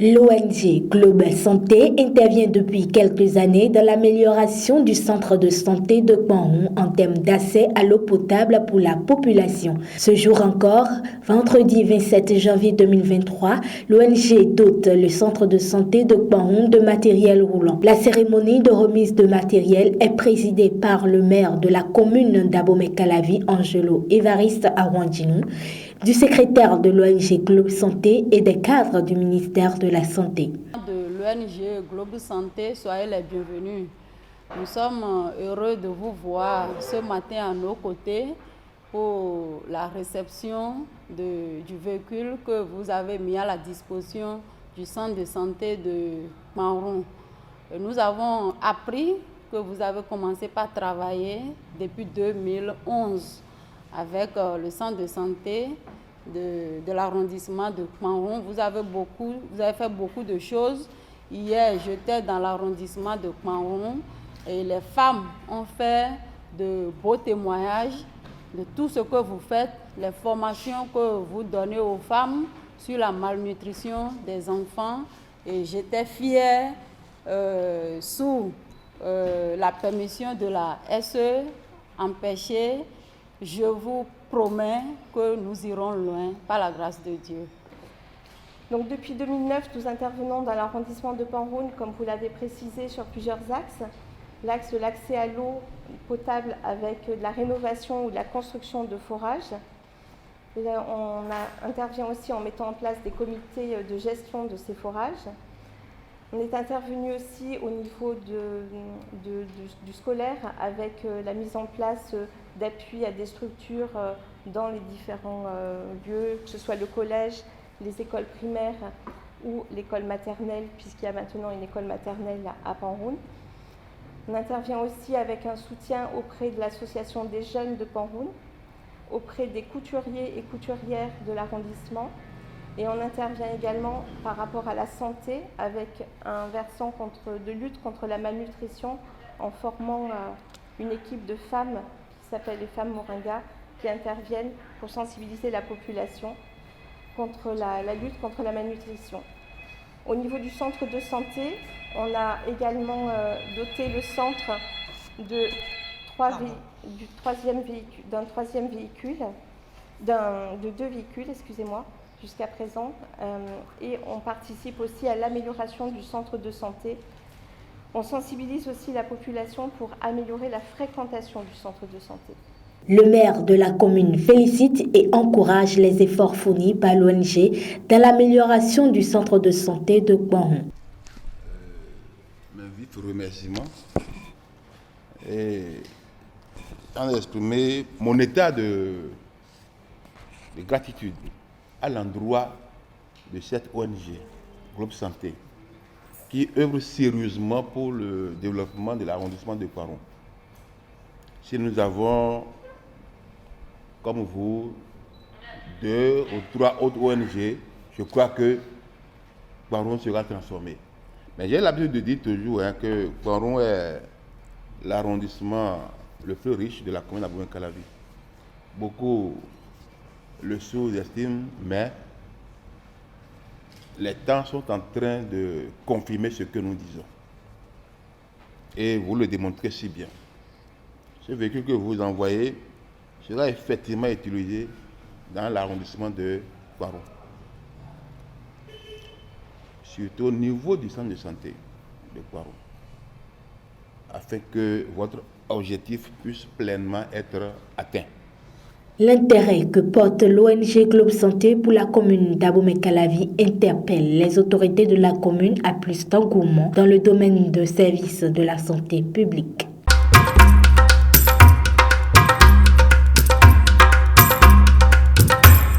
L'ONG Globe Santé intervient depuis quelques années dans l'amélioration du centre de santé de Kpanhoun en termes d'accès à l'eau potable pour la population. Ce jour encore, vendredi 27 janvier 2023, l'ONG dote le centre de santé de Kpanhoun de matériel roulant. La cérémonie de remise de matériel est présidée par le maire de la commune d'Abomey-Calavi, Angelo Évariste Awandinou, du secrétaire de l'ONG Globe Santé et des cadres du ministère de la Santé. De l'ONG Globe Santé, soyez les bienvenus. Nous sommes heureux de vous voir ce matin à nos côtés pour la réception du véhicule que vous avez mis à la disposition du centre de santé de Kpanhoun. Nous avons appris que vous avez commencé par travailler depuis 2011 avec le centre de santé de l'arrondissement de Kpanhoun. Vous avez fait beaucoup de choses. Hier, j'étais dans l'arrondissement de Kpanhoun et les femmes ont fait de beaux témoignages de tout ce que vous faites, les formations que vous donnez aux femmes sur la malnutrition des enfants. Et j'étais fière, sous la permission de la SE, empêchée. Je vous promets que nous irons loin par la grâce de Dieu. Donc depuis 2009, nous intervenons dans l'arrondissement de Kpanhoun, comme vous l'avez précisé, sur plusieurs axes. L'axe de l'accès à l'eau potable avec de la rénovation ou de la construction de forages. Là, on intervient aussi en mettant en place des comités de gestion de ces forages. On est intervenu aussi au niveau du scolaire avec la mise en place d'appui à des structures dans les différents lieux, que ce soit le collège, les écoles primaires ou l'école maternelle, puisqu'il y a maintenant une école maternelle à Kpanhoun. On intervient aussi avec un soutien auprès de l'association des jeunes de Kpanhoun, auprès des couturiers et couturières de l'arrondissement. Et on intervient également par rapport à la santé avec un versant de lutte contre la malnutrition en formant une équipe de femmes qui s'appelle les femmes Moringa qui interviennent pour sensibiliser la population contre la lutte contre la malnutrition. Au niveau du centre de santé, on a également doté le centre de deux véhicules, excusez-moi, jusqu'à présent, et on participe aussi à l'amélioration du centre de santé. On sensibilise aussi la population pour améliorer la fréquentation du centre de santé. Le maire de la commune félicite et encourage les efforts fournis par l'ONG dans l'amélioration du centre de santé de Kpanhoun. Mes vifs remerciements et en exprimer mon état de gratitude à l'endroit de cette ONG, Globe Santé, qui œuvre sérieusement pour le développement de l'arrondissement de Kpanhoun. Si nous avons, comme vous, 2 ou 3 autres ONG, je crois que Kpanhoun sera transformé. Mais j'ai l'habitude de dire toujours que Kpanhoun est l'arrondissement le plus riche de la commune d'Abomey-Calavi. Beaucoup le sous-estiment, mais les temps sont en train de confirmer ce que nous disons. Et vous le démontrez si bien. Ce véhicule que vous envoyez sera effectivement utilisé dans l'arrondissement de Kpanhoun. Surtout au niveau du centre de santé de Kpanhoun, afin que votre objectif puisse pleinement être atteint. L'intérêt que porte l'ONG Globe Santé pour la commune d'Abomey-Calavi interpelle les autorités de la commune à plus d'engouement dans le domaine de services de la santé publique.